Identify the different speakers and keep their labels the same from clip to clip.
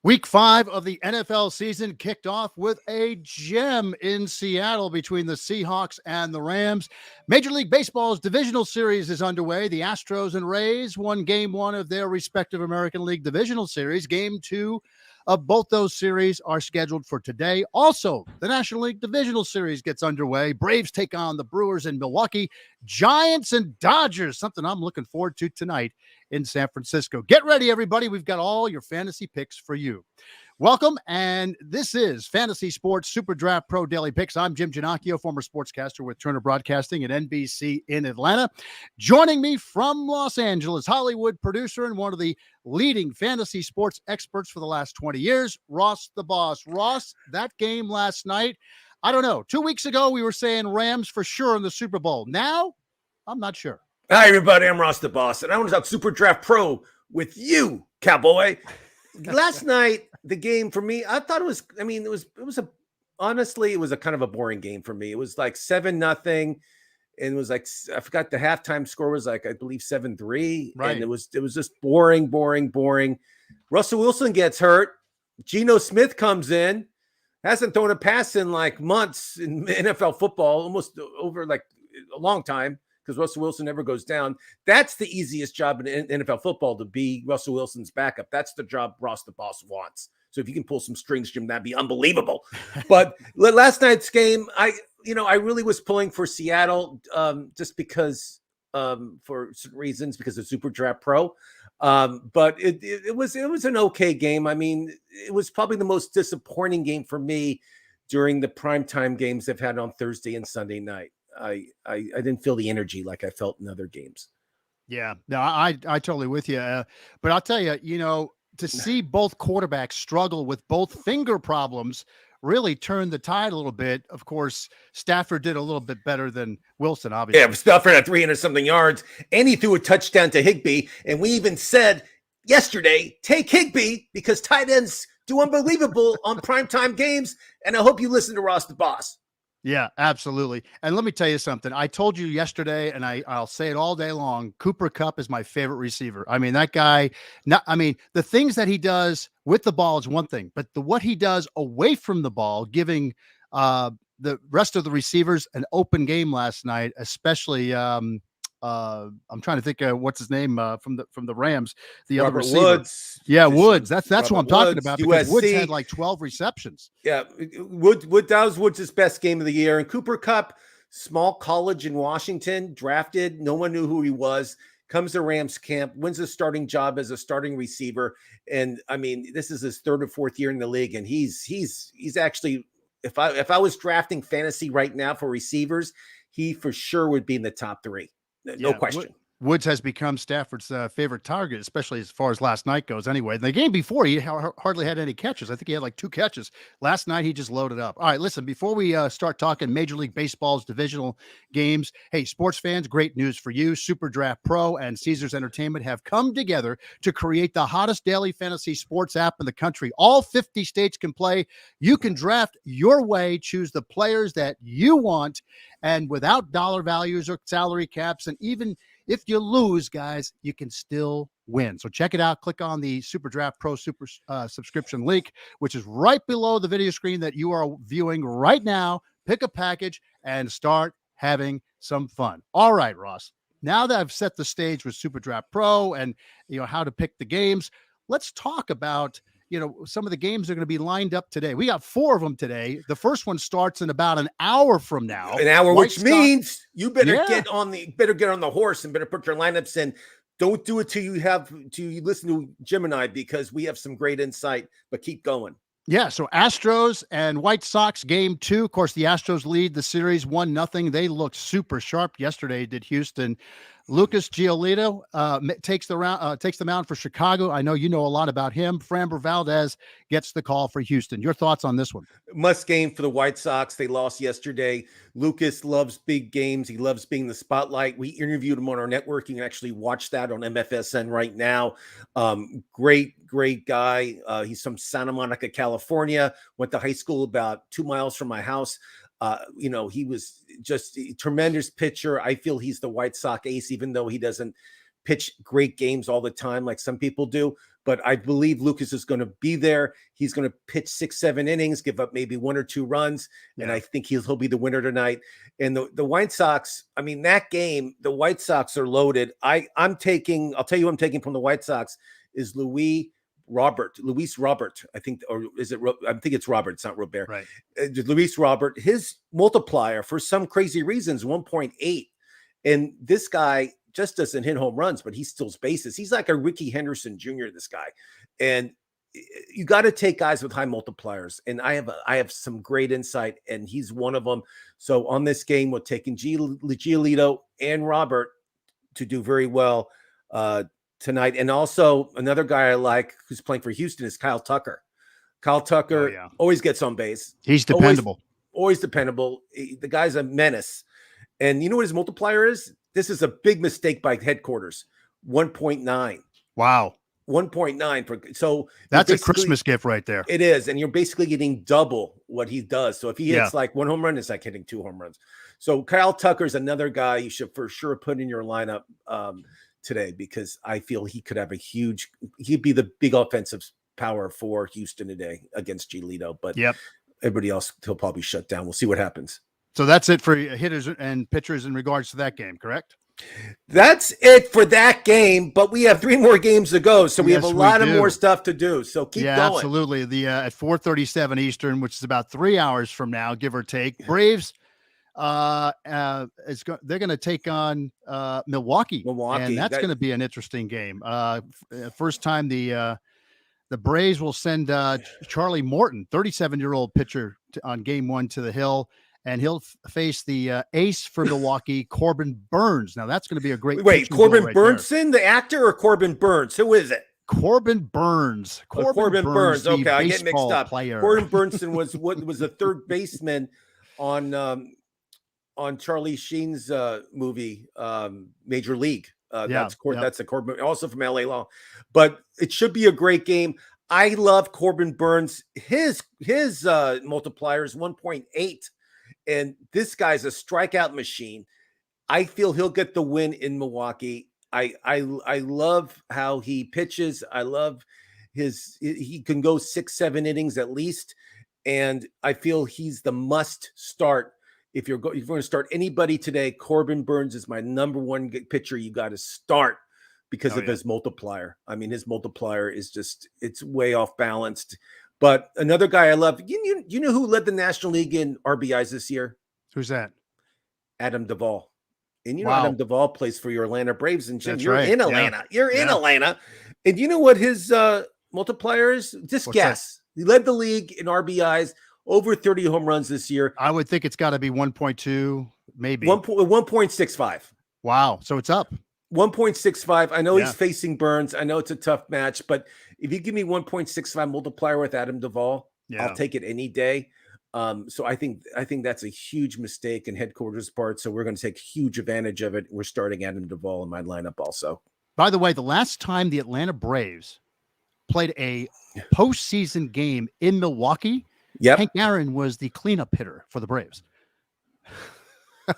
Speaker 1: Week 5 of the NFL season kicked off with a gem in Seattle between the Seahawks and the Rams. Major League Baseball's divisional series is underway. The Astros and Rays won Game 1 of their respective American League divisional series. Game 2 of both those series are scheduled for today. Also, the National League Divisional Series gets underway. Braves take on the Brewers in Milwaukee. Giants and Dodgers, something I'm looking forward to tonight in San Francisco. Get ready, everybody. We've got all your fantasy picks for you. Welcome, and this is Fantasy Sports Superdraft Pro Daily Picks. I'm Jim Ginocchio, former sportscaster with Turner Broadcasting at NBC in Atlanta. Joining me from Los Angeles, Hollywood producer and one of the leading fantasy sports experts for the last 20 years, Ross the Boss. Ross, that game last night, I don't know. 2 weeks ago, we were saying Rams for sure in the Super Bowl. Now, I'm not sure.
Speaker 2: Hi, everybody. I'm Ross the Boss, and I want to talk Superdraft Pro with you, cowboy. Last night, the game for me, I thought it was a kind of a boring game for me. It was like 7-0, and it was like, I forgot the halftime score was like, I believe 7-3.
Speaker 1: Right.
Speaker 2: And it was just boring. Russell Wilson gets hurt. Geno Smith comes in, hasn't thrown a pass in like months in NFL football, almost over like a long time, because Russell Wilson never goes down. That's the easiest job in NFL football, to be Russell Wilson's backup. That's the job Ross the Boss wants. So if you can pull some strings, Jim, that'd be unbelievable. But last night's game, I really was pulling for Seattle just because for certain reasons, because of Superdraft Pro. But it was an okay game. I mean, it was probably the most disappointing game for me during the primetime games they've had on Thursday and Sunday night. I didn't feel the energy like I felt in other games.
Speaker 1: Yeah, no, I totally with you. But I'll tell you, to see both quarterbacks struggle with both finger problems really turned the tide a little bit. Of course, Stafford did a little bit better than Wilson, obviously.
Speaker 2: Yeah, Stafford had 300-something yards, and he threw a touchdown to Higbee. And we even said yesterday, take Higbee, because tight ends do unbelievable on primetime games. And I hope you listen to Ross the Boss.
Speaker 1: Yeah, absolutely. And let me tell you something. I told you yesterday, and I'll say it all day long, Cooper Kupp is my favorite receiver. I mean, that guy, the things that he does with the ball is one thing, but what he does away from the ball, giving the rest of the receivers an open game last night, especially I'm trying to think of what's his name from the Rams, the
Speaker 2: Robert
Speaker 1: other receiver.
Speaker 2: Woods.
Speaker 1: Yeah, Woods. That's
Speaker 2: Robert
Speaker 1: what I'm talking
Speaker 2: Woods,
Speaker 1: about, because
Speaker 2: USC.
Speaker 1: Woods had like 12 receptions.
Speaker 2: Yeah, that was Woods' best game of the year. And Cooper Kupp, small college in Washington, drafted. No one knew who he was. Comes to Rams camp, wins a starting job as a starting receiver. And I mean, this is his third or fourth year in the league. And he's actually, if I was drafting fantasy right now for receivers, he for sure would be in the top 3. No question.
Speaker 1: Woods has become Stafford's favorite target, especially as far as last night goes. Anyway, the game before, he hardly had any catches. I think he had like 2 catches. Last night, he just loaded up. All right, listen, before we start talking Major League Baseball's divisional games, hey, sports fans, great news for you. Superdraft Pro and Caesars Entertainment have come together to create the hottest daily fantasy sports app in the country. All 50 states can play. You can draft your way, choose the players that you want, and without dollar values or salary caps, and even if you lose, guys, you can still win. So check it out. Click on the Superdraft Pro subscription link, which is right below the video screen that you are viewing right now. Pick a package and start having some fun. All right, Ross. Now that I've set the stage with Superdraft Pro and how to pick the games, let's talk about some of the games are going to be lined up today. We got 4 of them today. The first one starts in about an hour from now.
Speaker 2: An hour, which means you better get on the horse and better put your lineups in. Don't do it till you listen to Gemini, because we have some great insight, but keep going.
Speaker 1: Yeah, so Astros and White Sox game 2. Of course, the Astros lead the series 1-0. They looked super sharp yesterday, did Houston. Lucas Giolito takes the mound for Chicago. I know you know a lot about him. Framber Valdez gets the call for Houston. Your thoughts on this one?
Speaker 2: Must game for the White Sox. They lost yesterday. Lucas loves big games. He loves being in the spotlight. We interviewed him on our network. You can actually watch that on MFSN right now. Great guy. He's from Santa Monica, California. Went to high school about 2 miles from my house. He was just a tremendous pitcher. I feel he's the White Sox ace, even though he doesn't pitch great games all the time like some people do. But I believe Lucas is going to be there. He's going to pitch 6-7 innings, give up maybe 1 or 2 runs. Yeah. And I think he'll be the winner tonight. And the White Sox, I mean, that game, the White Sox are loaded. I'll tell you who I'm taking from the White Sox is Luis Robert. I think, or is it? I think it's Robert. It's not Robert.
Speaker 1: Right.
Speaker 2: Luis Robert. His multiplier for some crazy reasons 1.8, and this guy just doesn't hit home runs, but he steals bases. He's like a Ricky Henderson Jr. This guy, and you got to take guys with high multipliers. And I have some great insight, and he's one of them. So on this game, we're taking Giolito and Robert to do very well tonight. And also another guy I like who's playing for Houston is Kyle Tucker. Kyle Tucker always gets on base.
Speaker 1: He's dependable.
Speaker 2: Always dependable. The guy's a menace. And you know what his multiplier is? This is a big mistake by headquarters. 1.9.
Speaker 1: Wow.
Speaker 2: 1.9. So
Speaker 1: that's a Christmas gift right there.
Speaker 2: It is. And you're basically getting double what he does. So if he hits like 1 home run, it's like hitting 2 home runs. So Kyle Tucker is another guy you should for sure put in your lineup today, because I feel he could have he'd be the big offensive power for Houston today against Giolito. But everybody else, he'll probably shut down. We'll see what happens.
Speaker 1: So that's it for hitters and pitchers in regards to that game, correct?
Speaker 2: That's it for that game, but we have 3 more games to go, so we have a lot of more stuff to do. So keep going.
Speaker 1: Absolutely. The at 4:37 Eastern, which is about 3 hours from now, give or take. Braves, they're going to take on Milwaukee, and that's going to be an interesting game. First time the Braves will send Charlie Morton, 37-year-old pitcher, on game 1 to the Hill. And he'll face the ace for Milwaukee, Corbin Burns. Now, that's going to be a great.
Speaker 2: Wait, Corbin Burnson, the actor, or Corbin Burns? Who is it?
Speaker 1: Corbin Burns.
Speaker 2: Corbin Burns. Okay, I get mixed up.
Speaker 1: Player.
Speaker 2: Corbin Burnson was the third baseman on Charlie Sheen's movie, Major League. That's a Corbin, also from LA Law. But it should be a great game. I love Corbin Burns. His multiplier is 1.8. And this guy's a strikeout machine. I feel he'll get the win in Milwaukee. I love how he pitches. I love he can go 6-7 innings at least. And I feel he's the must start. If you're going to start anybody today, Corbin Burns is my number 1 pitcher you got to start because of his multiplier. I mean, his multiplier is it's way off balanced. But another guy I love, you know who led the National League in RBIs this year?
Speaker 1: Who's that?
Speaker 2: Adam Duvall. And Adam Duvall plays for your Atlanta Braves. And Jim, you're in Atlanta.
Speaker 1: Yeah.
Speaker 2: You're in Atlanta. And you know what his multiplier is? Just guess. He led the league in RBIs, over 30 home runs this year.
Speaker 1: I would think it's got to be 1.2, maybe.
Speaker 2: 1.65.
Speaker 1: Wow. So it's up.
Speaker 2: 1.65. I know he's facing Burns. I know it's a tough match, but if you give me 1.65 multiplier with Adam Duvall, I'll take it any day. So I think that's a huge mistake in headquarters part. So we're going to take huge advantage of it. We're starting Adam Duvall in my lineup also.
Speaker 1: By the way, the last time the Atlanta Braves played a postseason game in Milwaukee, Hank Aaron was the cleanup hitter for the Braves.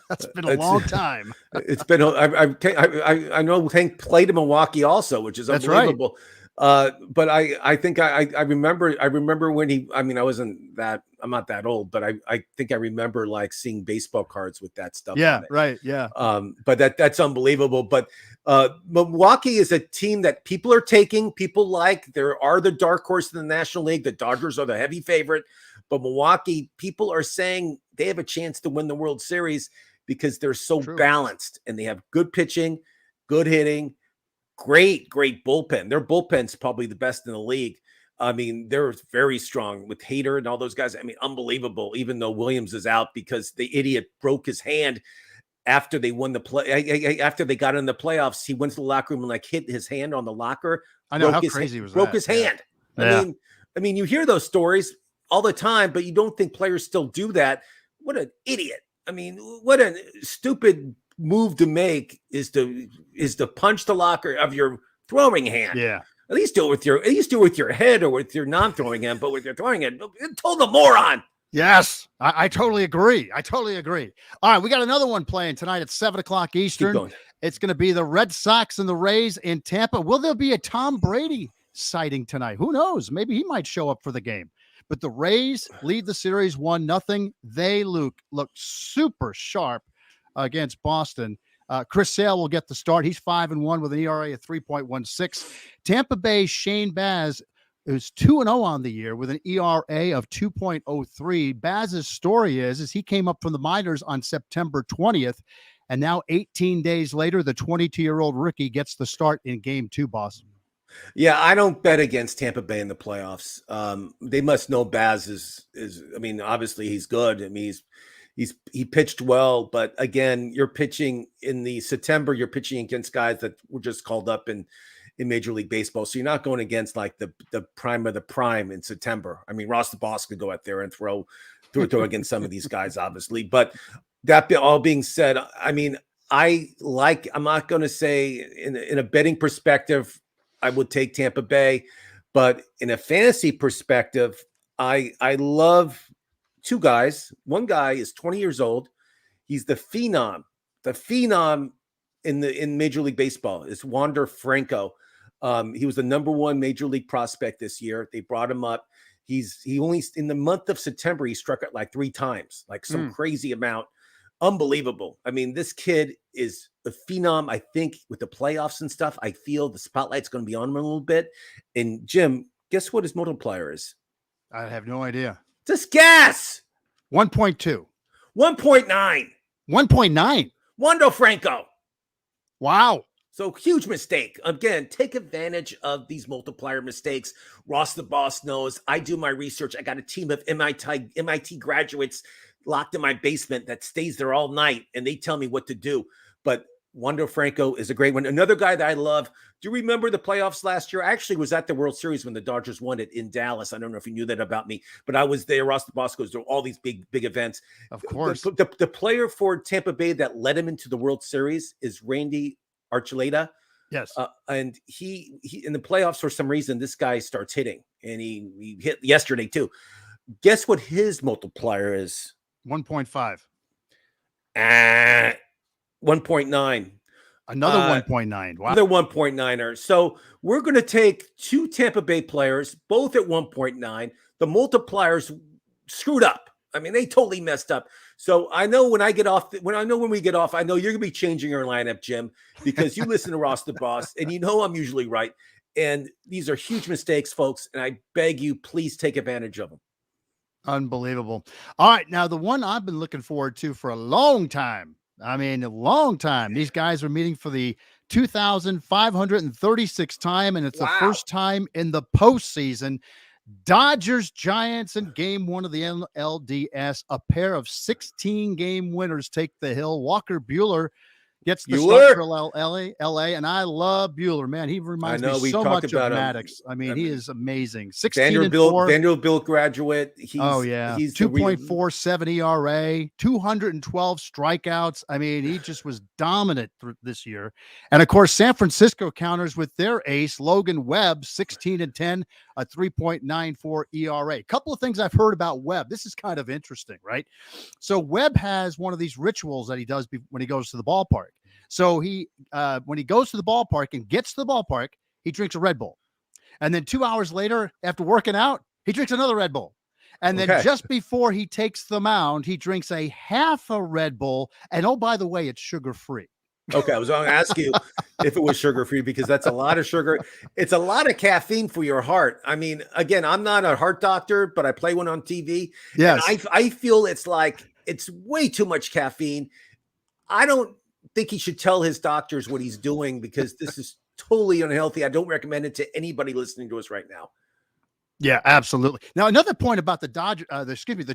Speaker 1: That's been a long time.
Speaker 2: It's been. I know Hank played in Milwaukee also, which is unbelievable. Right. But I think I remember when he. I mean, I'm not that old, but I think I remember like seeing baseball cards with that stuff.
Speaker 1: Yeah.
Speaker 2: On it.
Speaker 1: Right. Yeah.
Speaker 2: But that's unbelievable. But Milwaukee is a team that people are taking. People like. There are the dark horse in the National League. The Dodgers are the heavy favorite. But Milwaukee, people are saying they have a chance to win the World Series because they're so balanced and they have good pitching, good hitting, great bullpen. Their bullpen's probably the best in the league. I mean, they're very strong with Hader and all those guys. I mean, unbelievable, even though Williams is out because the idiot broke his hand after they won the after they got in the playoffs. He went to the locker room and like hit his hand on the locker.
Speaker 1: I know how crazy was that.
Speaker 2: Broke his hand. I mean, you hear those stories all the time, but you don't think players still do that. What an idiot. I mean, what a stupid move to make is to punch the locker of your throwing hand.
Speaker 1: Yeah.
Speaker 2: At least do it with your head or with your non-throwing hand, but with your throwing hand, told the moron.
Speaker 1: Yes, I totally agree. All right, we got another one playing tonight at 7:00 Eastern. It's going to be the Red Sox and the Rays in Tampa. Will there be a Tom Brady sighting tonight? Who knows? Maybe he might show up for the game. But the Rays lead the series 1-0. They look super sharp against Boston. Chris Sale will get the start. He's 5-1 with an ERA of 3.16. Tampa Bay Shane Baz is 2-0 on the year with an ERA of 2.03. Baz's story is he came up from the minors on September 20th, and now 18 days later, the 22-year-old rookie gets the start in Game 2, boss.
Speaker 2: Yeah, I don't bet against Tampa Bay in the playoffs. They must know Baz is. I mean, obviously he's good. I mean, he pitched well, but again, you're pitching in the September. You're pitching against guys that were just called up in Major League Baseball, so you're not going against like the prime of the prime in September. I mean, Ross the Boss could go out there and throw against some of these guys, obviously. But that all being said, I mean, I'm not going to say in a betting perspective, I would take Tampa Bay, but in a fantasy perspective, I love two guys. One guy is 20 years old. He's the phenom in Major League Baseball is Wander Franco. He was the number 1 Major League prospect this year. They brought him up. He only in the month of September, he struck out like 3 times, like some crazy amount. Unbelievable. I mean, this kid is a phenom. I think with the playoffs and stuff, I feel the spotlight's going to be on him a little bit. And Jim, guess what his multiplier is?
Speaker 1: I have no idea.
Speaker 2: Just guess.
Speaker 1: 1.2.
Speaker 2: 1.9.
Speaker 1: 1.9.
Speaker 2: Wander Franco.
Speaker 1: Wow.
Speaker 2: So huge mistake. Again, take advantage of these multiplier mistakes. Ross the Boss knows. I do my research. I got a team of MIT graduates locked in my basement that stays there all night, and they tell me what to do. But Wander Franco is a great one. Another guy that I love. Do you remember the playoffs last year? I actually was at the World Series when the Dodgers won it in Dallas. I don't know if you knew that about me, but I was there. Ross the Boss goes to all these big events.
Speaker 1: Of course.
Speaker 2: The player for Tampa Bay that led him into the World Series is Randy Archuleta.
Speaker 1: Yes.
Speaker 2: And he in the playoffs, for some reason, this guy starts hitting, and he hit yesterday too. Guess what his multiplier is?
Speaker 1: 1.5.
Speaker 2: 1.9.
Speaker 1: Another 1.9. Wow.
Speaker 2: Another 1.9er. So we're going to take 2 Tampa Bay players, both at 1.9. The multipliers screwed up. I mean, they totally messed up. So I know when we get off, I know you're going to be changing your lineup, Jim, because you listen to Ross the Boss, and you know I'm usually right. And these are huge mistakes, folks. And I beg you, please take advantage of them.
Speaker 1: Unbelievable. All right. Now, the one I've been looking forward to for a long time. I mean, a long time. These guys are meeting for the 2,536th time, and it's the first time in the postseason. Dodgers, Giants in Game 1 of the NLDS. A pair of 16-game winners take the hill. Walker Buehler gets the start for LA, and I love Buehler, man. He reminds me so much of Maddox. I mean, he is amazing. 16-4.
Speaker 2: Vanderbilt graduate. He's
Speaker 1: 2.47 ERA, 212 strikeouts. I mean, he just was dominant this year. And of course, San Francisco counters with their ace, Logan Webb, 16-10, a 3.94 ERA. A couple of things I've heard about Webb. This is kind of interesting, right? So Webb has one of these rituals that he does when he goes to the ballpark. So when he goes to the ballpark and gets to the ballpark, he drinks a Red Bull. And then 2 hours later, after working out, he drinks another Red Bull. And then just before he takes the mound, he drinks a half a Red Bull. And oh, by the way, it's sugar-free.
Speaker 2: Okay, I was going to ask you if it was sugar-free, because that's a lot of sugar. It's a lot of caffeine for your heart. I mean, again, I'm not a heart doctor, but I play one on TV.
Speaker 1: Yes.
Speaker 2: And I feel it's way too much caffeine. I don't think he should tell his doctors what he's doing, because this is totally unhealthy. I don't recommend it to anybody listening to us right now.
Speaker 1: Yeah, absolutely. Now, another point about the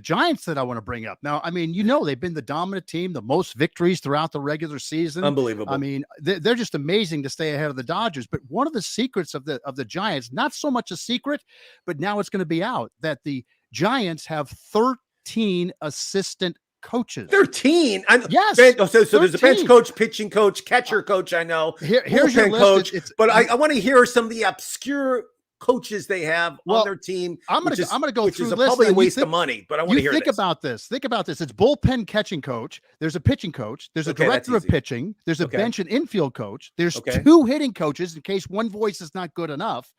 Speaker 1: Giants that I want to bring up. Now, I mean, they've been the dominant team, the most victories throughout the regular season.
Speaker 2: Unbelievable.
Speaker 1: I mean, they're just amazing to stay ahead of the Dodgers. But one of the secrets of the Giants, not so much a secret, but now it's going to be out, that the Giants have 13 assistant coaches.
Speaker 2: 13?
Speaker 1: Yes.
Speaker 2: So there's a bench coach, pitching coach, catcher coach, I know.
Speaker 1: Here's your list.
Speaker 2: Coach. But I want to hear some of the obscure coaches they have on their team.
Speaker 1: I'm gonna go
Speaker 2: which
Speaker 1: through
Speaker 2: is
Speaker 1: the list.
Speaker 2: probably a waste of money, but I want to hear
Speaker 1: Think
Speaker 2: this.
Speaker 1: about this. Think about this. It's bullpen catching coach. There's a pitching coach. There's a director of pitching. There's a bench and infield coach. There's 2 hitting coaches in case one voice is not good enough.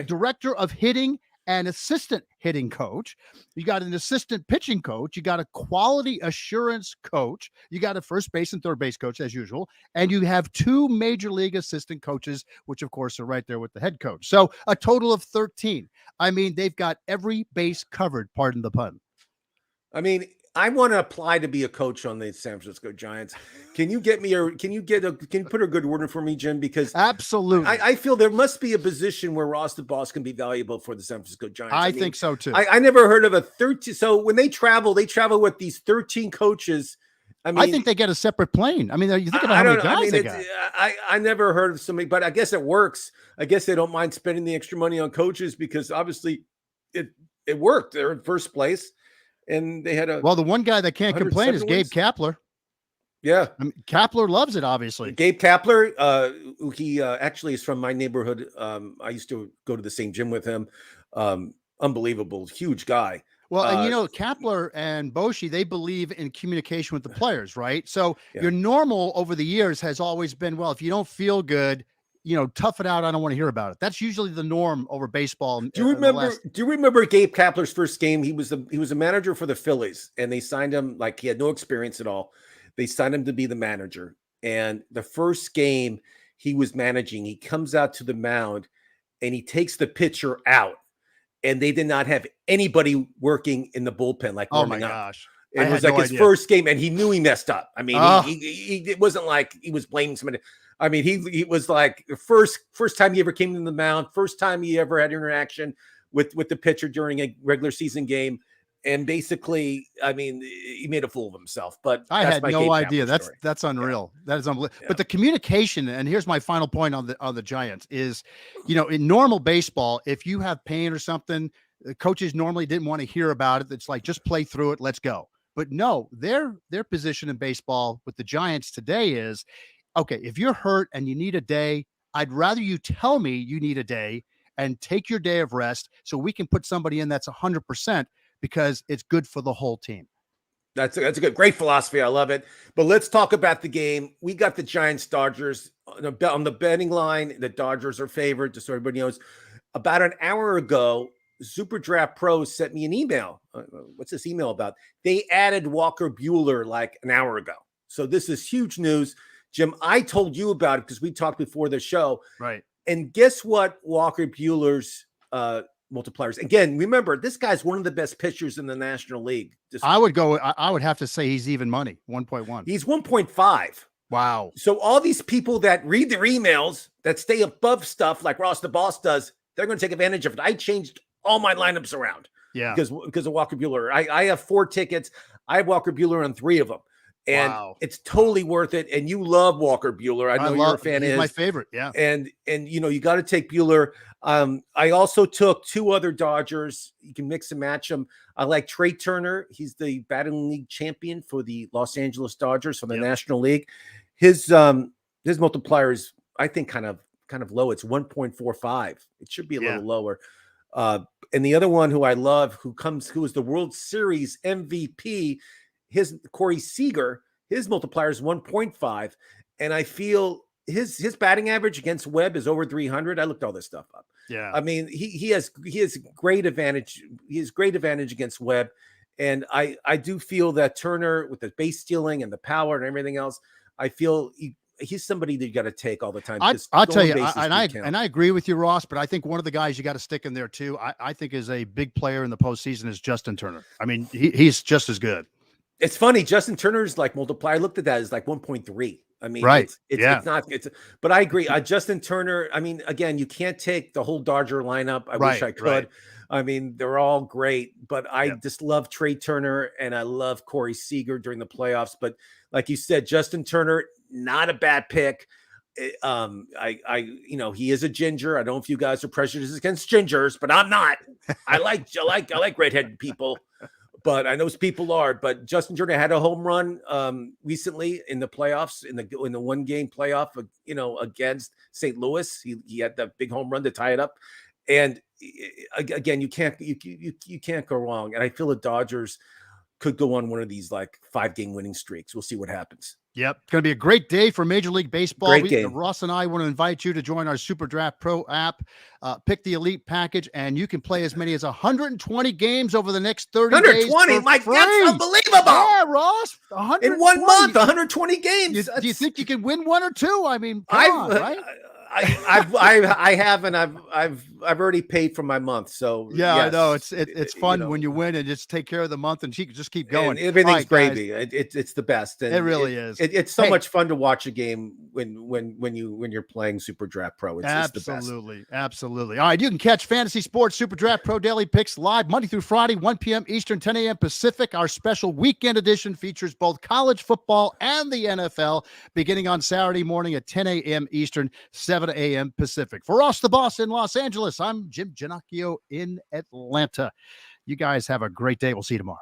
Speaker 1: Director of hitting and assistant hitting coach. You got an assistant pitching coach. You got a quality assurance coach. You got a first base and third base coach as usual. And you have 2 major league assistant coaches, which of course are right there with the head coach. So a total of 13. I mean, they've got every base covered, pardon the pun.
Speaker 2: I mean, I want to apply to be a coach on the San Francisco Giants. Can you get me can you put a good word in for me, Jim? Because
Speaker 1: absolutely,
Speaker 2: I feel there must be a position where Ross the Boss can be valuable for the San Francisco Giants.
Speaker 1: I mean, think so too.
Speaker 2: I never heard of a 13. So when they travel with these 13 coaches. I mean,
Speaker 1: I think they get a separate plane. I mean, you think about how many guys they got.
Speaker 2: I never heard of somebody, but I guess it works. I guess they don't mind spending the extra money on coaches because obviously it worked. They're in first place. And they had the one guy that can't complain is Gabe Kepler. Yeah.
Speaker 1: I mean, Kepler loves it, obviously.
Speaker 2: Gabe Kepler, he actually is from my neighborhood. I used to go to the same gym with him. Unbelievable, huge guy.
Speaker 1: Well, and Kepler and Boshi, they believe in communication with the players, right? So your normal over the years has always been, well, if you don't feel good, tough it out. I don't want to hear about it. That's usually the norm over baseball.
Speaker 2: Do you remember Gabe Kepler's first game? He was a manager for the Phillies, and they signed him like he had no experience at all. They signed him to be the manager. And the first game he was managing, he comes out to the mound and he takes the pitcher out. And they did not have anybody working in the bullpen. Like,
Speaker 1: oh my gosh.
Speaker 2: It was like his first game, and he knew he messed up. I mean, it wasn't like he was blaming somebody. I mean, he was like the first time he ever came to the mound, first time he ever had interaction with the pitcher during a regular season game. And basically, I mean, he made a fool of himself. But
Speaker 1: I had no idea. That's unreal. Yeah. That is unbelievable. Yeah. But the communication, and here's my final point on the Giants is, in normal baseball, if you have pain or something, the coaches normally didn't want to hear about it. It's like, just play through it. Let's go. But no, their position in baseball with the Giants today is, okay, if you're hurt and you need a day, I'd rather you tell me you need a day and take your day of rest so we can put somebody in that's 100%. Because it's good for the whole team.
Speaker 2: That's a great philosophy. I love it. But let's talk about the game. We got the Giants Dodgers on the betting line. The Dodgers are favored, just so everybody knows. About an hour ago, Superdraft Pro sent me an email. What's this email about? They added Walker Buehler like an hour ago. So this is huge news. Jim, I told you about it because we talked before the show.
Speaker 1: Right.
Speaker 2: And guess what Walker Buehler's multipliers. Again, remember, this guy's one of the best pitchers in the National League.
Speaker 1: I would have to say he's even money, 1.1.
Speaker 2: He's 1.5.
Speaker 1: Wow.
Speaker 2: So all these people that read their emails, that stay above stuff like Ross the Boss does, they're going to take advantage of it. I changed all my lineups around.
Speaker 1: Yeah.
Speaker 2: Because of Walker Buehler. I have 4 tickets. I have Walker Buehler on 3 of them. And it's totally worth it. And you love Walker Buehler. I know you're a fan.
Speaker 1: He's my favorite. Yeah.
Speaker 2: And you got to take Buehler. I also took 2 other Dodgers. You can mix and match them. I like Trey Turner. He's the batting league champion for the Los Angeles Dodgers from the National League. His multiplier is, I think, kind of low. It's 1.45. It should be a little lower. And the other one who I love, who is the World Series MVP, Corey Seager, his multiplier is 1.5, and I feel his batting average against Webb is over 300. I looked all this stuff up.
Speaker 1: Yeah,
Speaker 2: I mean he has great advantage. He has great advantage against Webb, and I do feel that Turner with the base stealing and the power and everything else, I feel he's somebody that you got to take all the time.
Speaker 1: I'll tell you, and I agree with you, Ross. But I think one of the guys you got to stick in there too. I think is a big player in the postseason is Justin Turner. I mean, he's just as good.
Speaker 2: It's funny. Justin Turner's like multiplier. I looked at that as like 1.3. I mean, it's not, but I agree. Justin Turner, I mean, again, you can't take the whole Dodger lineup. I wish I could. Right. I mean, they're all great, but I just love Trey Turner and I love Corey Seager during the playoffs. But like you said, Justin Turner, not a bad pick. He is a ginger. I don't know if you guys are prejudiced against gingers, but I'm not. I like redheaded people. But I know people are. But Justin Turner had a home run recently in the playoffs, in the 1-game playoff, against St. Louis. He had that big home run to tie it up. And again, you can't go wrong. And I feel the Dodgers could go on one of these like 5-game winning streaks. We'll see what happens.
Speaker 1: Yep. It's going to be a great day for Major League Baseball.
Speaker 2: Great game.
Speaker 1: Ross and I want to invite you to join our Superdraft Pro app, pick the elite package, and you can play as many as 120 games over the next 30 days.
Speaker 2: 120? Mike, that's unbelievable.
Speaker 1: Yeah, Ross.
Speaker 2: In 1 month, 120 games.
Speaker 1: Do you think you can win one or two? I mean, come on, right?
Speaker 2: I have, and I've already paid for my month. So
Speaker 1: yeah,
Speaker 2: yes,
Speaker 1: I know it's fun when you win and just take care of the month and just keep going.
Speaker 2: And everything's gravy. It's the best. And
Speaker 1: it really is.
Speaker 2: It's so much fun to watch a game when you're playing Superdraft Pro. It's the best.
Speaker 1: Absolutely. All right, you can catch Fantasy Sports Superdraft Pro Daily Picks live Monday through Friday, 1 p.m. Eastern, 10 a.m. Pacific. Our special weekend edition features both college football and the NFL, beginning on Saturday morning at 10 a.m. Eastern, 7 a.m. Pacific. For Ross the Boss in Los Angeles, I'm Jim Ginocchio in Atlanta. You guys have a great day. We'll see you tomorrow.